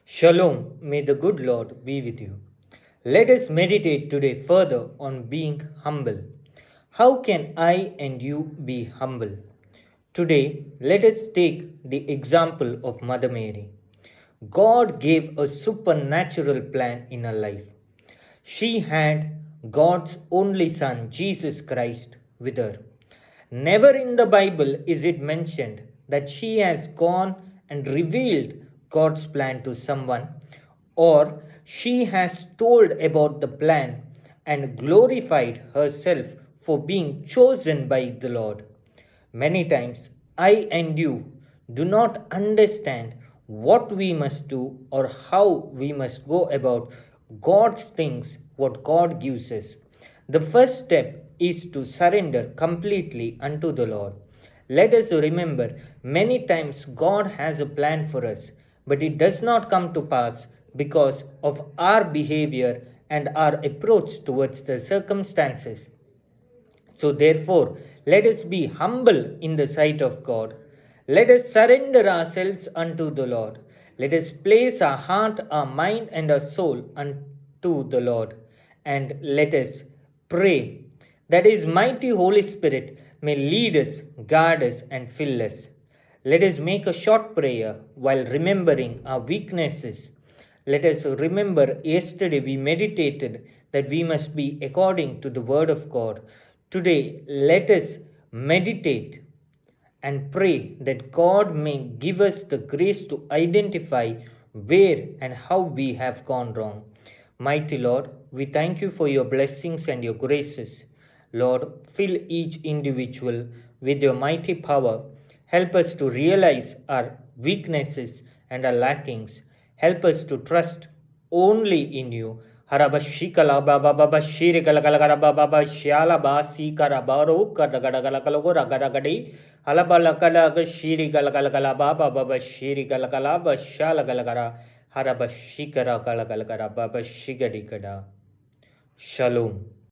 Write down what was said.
Shalom, may the good Lord be with you. Let us meditate today further on being humble. How can I and you be humble? Today, let us take the example of Mother Mary. God gave a supernatural plan in her life. She had God's only Son, Jesus Christ, with her. Never in the Bible is it mentioned that she has gone and revealed God's plan to someone, or she has told about the plan and glorified herself for being chosen by the Lord. Many times, I and you do not understand what we must do or how we must go about God's things, what God gives us. The first step is to surrender completely unto the Lord. Let us remember many times God has a plan for us, but it does not come to pass because of our behavior and our approach towards the circumstances. So, therefore, let us be humble in the sight of God. Let us surrender ourselves unto the Lord. Let us place our heart, our mind, and our soul unto the Lord. And let us pray that His mighty Holy Spirit may lead us, guard us, and fill us. Let us make a short prayer while remembering our weaknesses. Let us remember yesterday we meditated that we must be according to the Word of God. Today, let us meditate and pray that God may give us the grace to identify where and how we have gone wrong. Mighty Lord, we thank you for your blessings and your graces. Lord, fill each individual with your mighty power. Help us to realize our weaknesses and our lackings. Help us to trust only in you. Harabashikala baba baba shiri galagala baba shala basi karabaro kadagalagalagalago ragaragadi halabalakala shiri galagala baba baba shiri galagala bashala galagara harabashikara galagalagara baba shigadikada. Shalom.